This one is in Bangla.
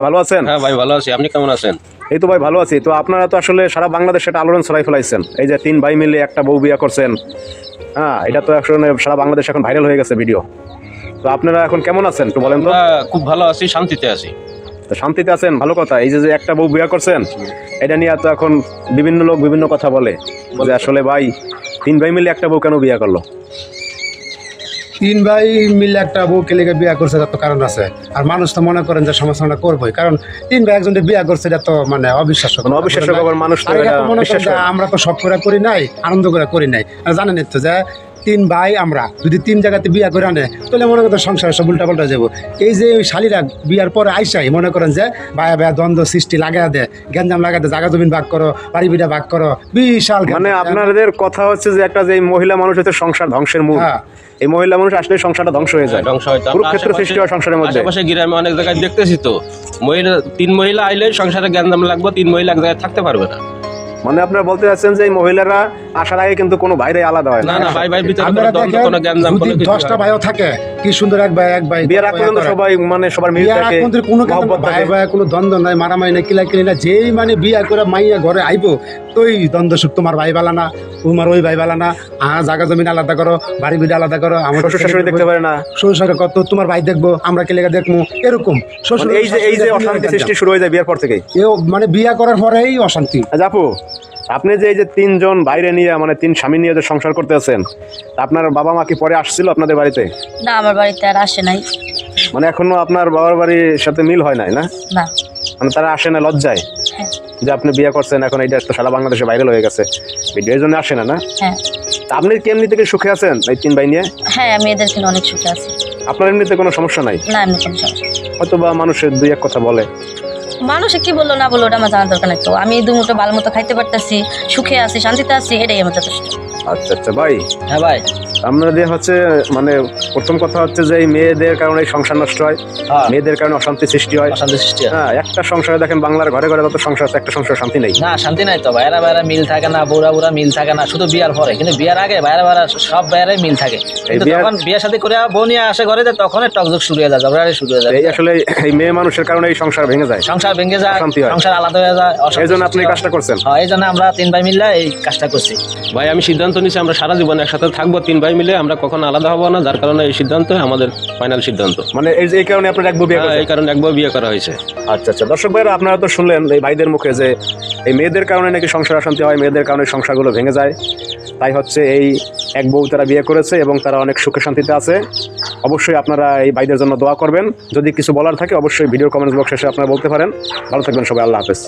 ভালো আছেন? হ্যাঁ ভাই ভালো আছি, আপনি কেমন আছেন? এই তো ভাই ভালো আছি। তো আপনারা তো আসলে সারা বাংলাদেশে একটা আলোড়ন ছড়াই ফেলাইছেন, এই যে 3 ভাই মিলে একটা বউ বিয়া করছেন। হ্যাঁ, এটা তো আসলে সারা বাংলাদেশ এখন ভাইরাল হয়ে গেছে ভিডিও। তো আপনারা এখন কেমন আছেন একটু বলেন তো? খুব ভালো আছি, শান্তিতে আছি। তো শান্তিতে আছেন, ভালো কথা। এই যে যে একটা বউ বিয়া করছেন, এটা নিয়ে তো এখন বিভিন্ন লোক বিভিন্ন কথা বলে যে আসলে ভাই 3 ভাই মিলে একটা বউ কেন বিয়া করলো? 3 ভাই মিলে একটা বউকে লেগে বিয়া করছে, তার তো কারণ আছে। আর মানুষ তো মনে করেন যে সমালোচনা করবোই, কারণ 3 ভাই একজনকে বিয়া করছে, এটা তো মানে অবিশ্বাস্য। অবিশ্বাস্য খবর, মানুষ তো আর এটা এটা তো মনে বিশ্বাস করেন যে করে না। আমরা তো সব করে করি নাই, আনন্দ করে করি নাই। আর জানেন তো যে 3 ভাই আমরা যদি 3 জায়গাতে বিয়া করে আনে, তাহলে মনে করেন সংসার সব উল্টা পাল্টা যাবো। এই যে ওই শালিরা বিয়ার পরে আইসাই মনে করেন যে ভাইয়া ভাইয়া দ্বন্দ্ব সৃষ্টি লাগা দেয়, গ্যাঞ্জাম লাগা দেয়, জায়গা জমিন ভাগ করো, বাড়ি বিড়া ভাগ করো, বিশাল মানে আপনাদের কথা হচ্ছে যে একটা যে এই মহিলা মানুষ হচ্ছে সংসার ধ্বংসের মূল। হ্যাঁ। এই মহিলা মানুষ আসলে সংসারটা ধ্বংস হয়ে যায়, ধ্বংস হয়তো কুরুক্ষেত্র সৃষ্টি হয় সংসারের মধ্যে। আশেপাশে গ্রামে অনেক জায়গায় দেখতেছি তো, তিন মহিলা আইলে সংসারে গ্যাঞ্জাম লাগবে, 3 মহিলা এক জায়গায় থাকতে পারবে না। মানে আপনারা বলতে চাচ্ছেন যে এই মহিলারা আসার আগে কিন্তু কোনো ভাইরাই আলাদা হয় না না? না, ভাই ভাই ভিতরে আপনারা কোনো দ্বন্দ্ব, দেখেন, কোনো গ্যাঞ্জাম, যদি কোনো কিছু 10টা হয় না। ভাইও থাকে, কি সুন্দর এক ভাই বিয়ের আগ পর্যন্ত সবাই মানে সবার মিল বিয়ার থাকে, আগ পর্যন্ত কোনো মহব্বত ভাই থাকে। ভাই কোনো দ্বন্দ্ব নাই, মারামারি নাই, কিলাকিলি না। যেই মানে বিয়া করে মাইয়া ঘরে আইবো, তোই দ্বন্দ্ব সুখ, তোমার ভাই বালা না, তোমার ওই ভাই বালা না, জায়গা জমিন আলাদা করো, বাড়ি বিড়া আলাদা করো, আমার শ্বশুর শাশুড়ি দেখতে পারে না। শ্বশুর শাশুড়ি কত, তোমার ভাই দেখবো, আমরা কে লেগে দেখবো, এরকম শ্বশুর মানে এই যে অশান্তি সৃষ্টি শুরু হয়ে যায় বিয়ের পর থেকেই। এও মানে বিয়া করার পরেই অশান্তি। আচ্ছা আপু, আপনি যে এই যে 3 জন বাইরে নিয়ে মানে 3 স্বামী নিয়ে যে সংসার করতে আছেন, আপনার বাবা মা কি পরে আসছিল আপনাদের বাড়িতে? না, আমার বাড়িতে আর আসে নাই। মানে এখনো আপনার বাবার বাড়ির সাথে মিল হয় নাই না? না। মানে তারা আসে না লজ্জায় হ্যাঁ। যে আপনি বিয়ে করছেন, এখন এটা তো সারা বাংলাদেশে ভাইরাল হয়ে গেছে ভিডিও, এই জন্য আসে না? না, হ্যাঁ। তা আপনি কি এমনি থেকে সুখে আছেন এই 3 ভাই নিয়ে? হ্যাঁ, আমি এদেরকে নিয়ে অনেক সুখে আছি। আপনার এমনিতে কোনো সমস্যা নাই? না, এমনি কোনো সমস্যা নেই। হয়তো বা মানুষের 2-1 কথা বলে। মানুষে কি বললো না বললো ওটা আমার জানার দরকার নাই। তো আমি দুমুটো ভালো মতো খাইতে পারতেছি, সুখে আছি, শান্তিতে আছি, এটাই আমার যথেষ্ট। আচ্ছা আচ্ছা ভাই, হ্যাঁ ভাই। আপনাদের হচ্ছে মানে প্রথম কথা হচ্ছে যে এই মেয়েদের কারণে সংসার নষ্ট হয়, হ্যাঁ। মেয়েদের কারণে অশান্তি সৃষ্টি হয়। অশান্তি সৃষ্টি হয়। হ্যাঁ, একটা সংসারে দেখেন বাংলার ঘরে ঘরে যত সংসার আছে, একটা সংসার শান্তি নেই। না, শান্তি নাই তো। ভাইরা ভাইরা মিল থাকে না, বুড়া বুড়া মিল থাকে না, শুধু বিয়ার পরে। কিন্তু বিয়ার আগে ভাইরা ভাইরা সব ভাইয়ারাই মিল থাকে। কিন্তু বিয়ার- যখন বিয়ে শাদী করে বউ নিয়ে আসে ঘরে, তখন টকঝক শুরু হয়ে যায়, ঝগড়াঝাটি শুরু হয়ে যায়। এই আসলে এই মেয়ে মানুষের কারণে এই সংসার ভেঙে যায়, সংসার ভেঙে যায়, অশান্তি হয়। সংসার আলাদা হয়ে যায়, অশান্তি এই জন্য আপনি সৃষ্টি হয়। কাজটা করছেন। হ্যাঁ, এই জন্য আমরা 3 ভাই মিলে এই কাজটা করছি। ভাই আমি সিদ্ধান্ত নিচ্ছি, আমরা সারা জীবন একসাথে থাকবো 3 ভাই মিলে, আমরা কখনো আলাদা হবো না। যার কারণে এই সিদ্ধান্ত আমাদের ফাইনাল সিদ্ধান্ত। মানে এই কারণে আপনার এক বউ বিয়ে হ্যাঁ, করছেন। এই কারণে একবার বিয়ে করা হয়েছে। আচ্ছা আচ্ছা, দর্শক ভাইরা আপনারা তো শুনলেন এই ভাইদের মুখে যে এই মেয়েদের কারণে নাকি সংসার অশান্তি হয়, মেয়েদের কারণে সংসারগুলো ভেঙে যায়। তাই হচ্ছে এই এক বউ তারা বিয়ে করেছে এবং তারা অনেক সুখে শান্তিতে আছে। অবশ্যই আপনারা এই ভাইদের জন্য দোয়া করবেন। যদি কিছু বলার থাকে অবশ্যই ভিডিও কমেন্টস বক্সে এসে আপনারা বলতে পারেন। ভালো থাকবেন সবাই, আল্লাহ হাফেজ।